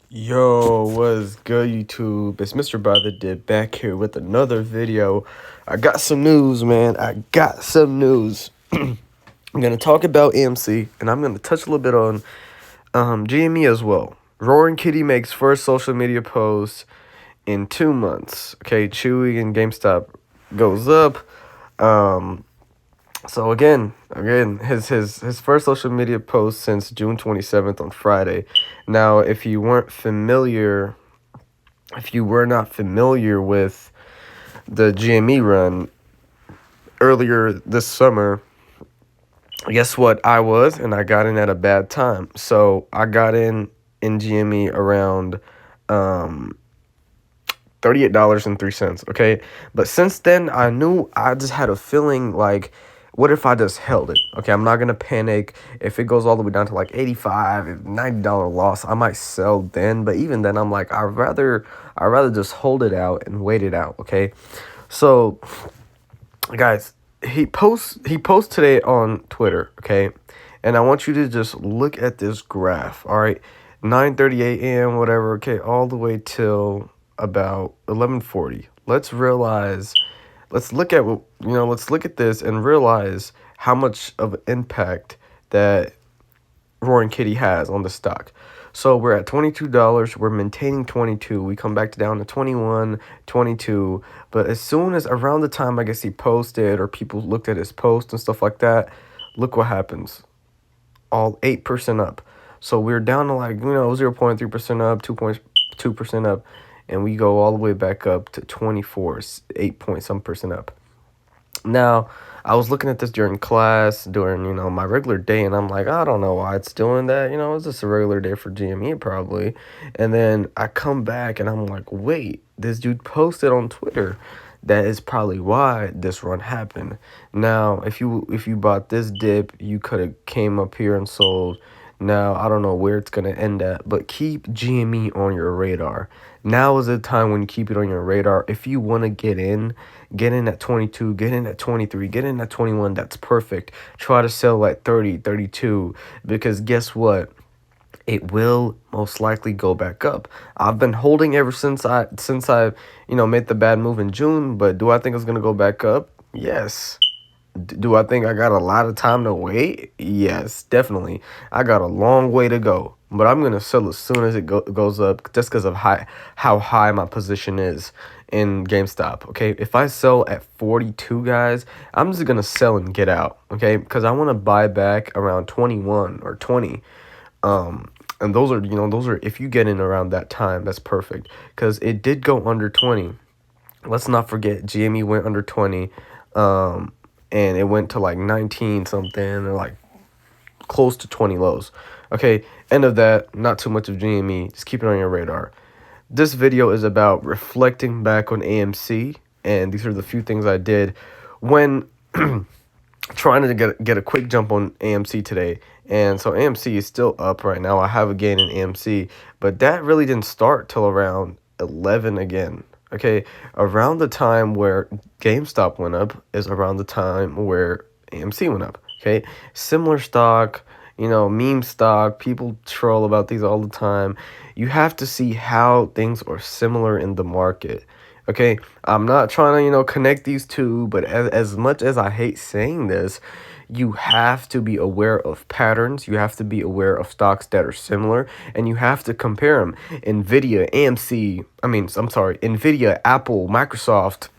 Yo, what's good, YouTube? It's Mr.BuyTheDip back here with another video. I got some news, man. I got some news. I'm gonna talk about AMC, and I'm gonna touch a little bit on GME as well. Roaring Kitty makes first social media post in 2 months. Okay, Chewy and GameStop goes up. So again, his first social media post since June 27th on Friday. Now, if you were not familiar with the GME run earlier this summer, guess what? I got in at a bad time. So I got in GME around $38.03. Okay, but since then I just had a feeling like, what if I just held it? Okay, I'm not gonna panic if it goes all the way down to like 85, $90 loss. I might sell then, but even then, I'm like, I'd rather just hold it out and wait it out. Okay, so guys, he posts today on Twitter. Okay, and I want you to just look at this graph. All right, 9:38 a.m. whatever. Okay, all the way till about 11:40. Let's look at let's look at this and realize how much of an impact that Roaring Kitty has on the stock. So we're at $22. We're maintaining 22. We come back down to 21, 22. But as soon as around the time I guess he posted or people looked at his post and stuff like that, look what happens. All 8% up. So we're down to 0.3% up, 2.2% up, and we go all the way back up to 24, 8 point some percent up. Now, I was looking at this during class, during, my regular day, and I'm like, I don't know why it's doing that. It's just a regular day for GME probably. And then I come back and I'm like, wait, this dude posted on Twitter. That is probably why this run happened. Now, if you bought this dip, you could have came up here and sold. Now, I don't know where it's going to end at, but keep GME on your radar. Now is the time when you keep it on your radar. If you want to get in at 22, get in at 23, get in at 21, that's perfect. Try to sell at 30, 32, because guess what? It will most likely go back up. I've been holding ever since I made the bad move in June, but do I think it's going to go back up? Yes. Do I think I got a lot of time to wait? Yes, definitely. I got a long way to go, but I'm going to sell as soon as it goes up, just because of how high my position is in GameStop. Okay, if I sell at 42, guys, I'm just going to sell and get out. Okay, because I want to buy back around 21 or 20. And those are if you get in around that time, that's perfect, because it did go under 20. Let's not forget GME went under 20. And it went to like 19 something, or like close to 20 lows. Okay, end of that. Not too much of GME. Just keep it on your radar. This video is about reflecting back on AMC, and these are the few things I did when trying to get a quick jump on AMC today. And so AMC is still up right now. I have a gain in AMC, but that really didn't start till around 11 again. Okay, around the time where GameStop went up is around the time where AMC went up. Okay, similar stock, meme stock. People troll about these all the time. You have to see how things are similar in the market. Okay, I'm not trying to, connect these two, but as much as I hate saying this, you have to be aware of patterns. You have to be aware of stocks that are similar, and you have to compare them. Nvidia, Apple, Microsoft,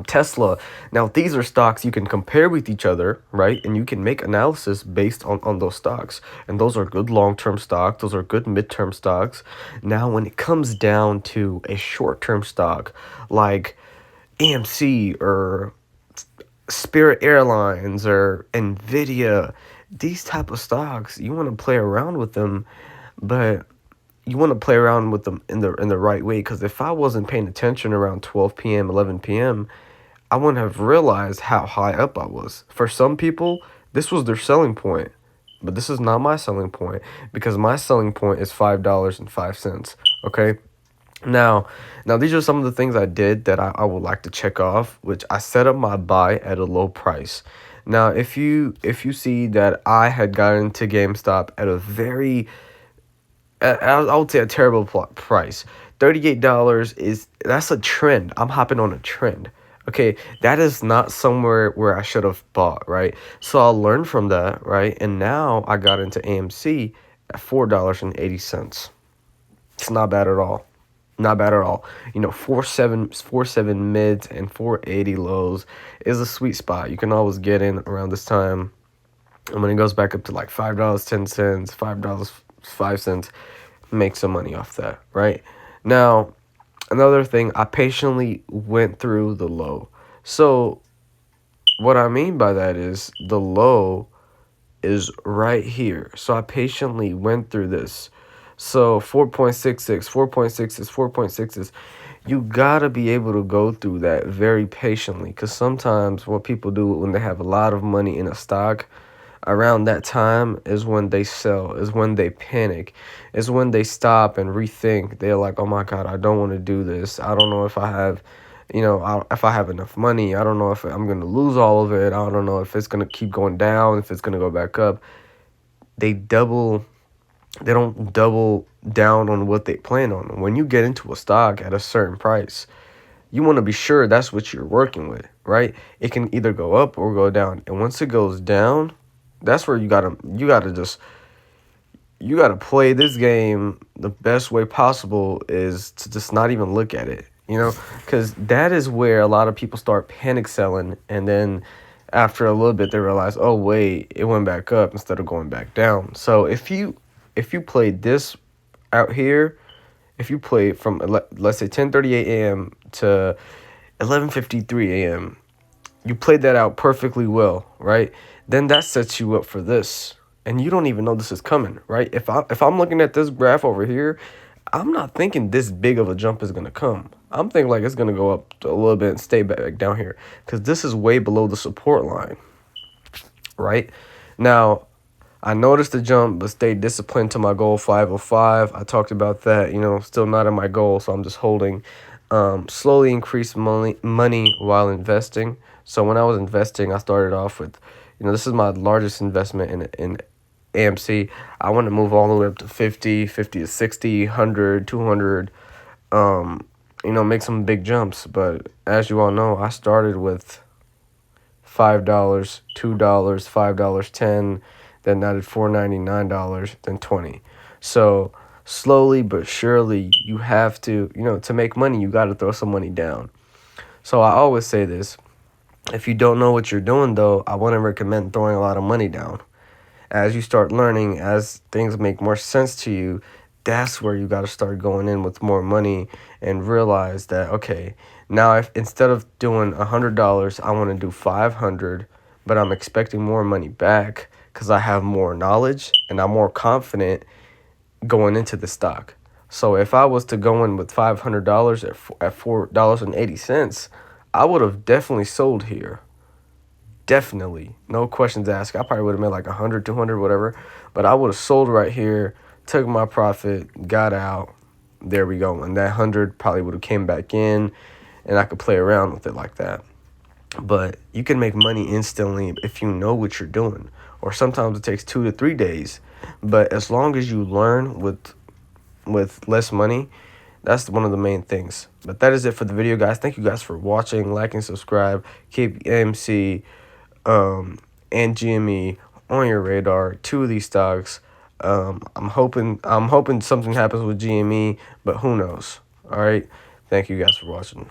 Tesla. Now, these are stocks you can compare with each other, right? And you can make analysis based on those stocks. And those are good long-term stocks. Those are good mid-term stocks. Now, when it comes down to a short-term stock like AMC or Spirit Airlines or Nvidia, these type of stocks, you want to play around with them, but you want to play around with them in the right way. Because if I wasn't paying attention around 12 p.m., 11 p.m., I wouldn't have realized how high up I was. For some people, this was their selling point, but this is not my selling point, because my selling point is $5.05. Okay. Now, these are some of the things I did that I would like to check off, which I set up my buy at a low price. Now, if you see that I had gotten to GameStop at a very I would say a terrible price. $38 that's a trend. I'm hopping on a trend. Okay, that is not somewhere where I should have bought, right? So I learned from that, right? And now I got into AMC at $4.80. It's not bad at all. Not bad at all. You know, 4.7 mids and 4.80 lows is a sweet spot. You can always get in around this time. And when it goes back up to like $5.10, $5.05, make some money off that, right? Now, another thing, I patiently went through the low. So what I mean by that is the low is right here. So I patiently went through this. So 4.66, 4.66, 4.66. You gotta be able to go through that very patiently, because sometimes what people do when they have a lot of money in a stock, around that time is when they sell, is when they panic, is when they stop and rethink. They're like, oh my God, I don't want to do this. I don't know if I have, if I have enough money. I don't know if I'm going to lose all of it. I don't know if it's going to keep going down, if it's going to go back up. They don't double down on what they plan on. When you get into a stock at a certain price, you want to be sure that's what you're working with, right? It can either go up or go down. And once it goes down, that's where you gotta play this game the best way possible, is to just not even look at it, because that is where a lot of people start panic selling, and then after a little bit they realize, oh wait, it went back up instead of going back down. So if you play this out here, if you play from let's say 10:38 a.m. to 11:53 a.m., you played that out perfectly well, right? Then that sets you up for this, and you don't even know this is coming, right? If I'm looking at this graph over here, I'm not thinking this big of a jump is gonna come. I'm thinking like it's gonna go up a little bit and stay back down here, because this is way below the support line, right? Now, I noticed the jump, but stayed disciplined to my goal 505. I talked about that, still not in my goal, so I'm just holding. Slowly increase money while investing. So when I was investing, I started off with, this is my largest investment in AMC. I want to move all the way up to 50 to 60, 100, 200, make some big jumps. But as you all know, I started with $5, $2, $5.10, then added $4.99, then 20. So slowly but surely, you have to, to make money, you got to throw some money down. So I always say this: if you don't know what you're doing, though, I wouldn't recommend throwing a lot of money down. As you start learning, as things make more sense to you, that's where you got to start going in with more money, and realize that, okay, now if instead of doing $100, I want to do 500, but I'm expecting more money back because I have more knowledge and I'm more confident going into the stock. So if I was to go in with $500 at $4.80, I would have definitely sold here. Definitely. No questions asked. I probably would have made like 100, 200, whatever. But I would have sold right here, took my profit, got out. There we go. And that 100 probably would have came back in, and I could play around with it like that. But you can make money instantly if you know what you're doing. Or sometimes it takes 2 to 3 days. But as long as you learn with less money, that's one of the main things. But that is it for the video, guys. Thank you guys for watching, liking, subscribe. Keep AMC and GME on your radar. Two of these stocks. I'm hoping something happens with GME, but who knows? All right. Thank you guys for watching.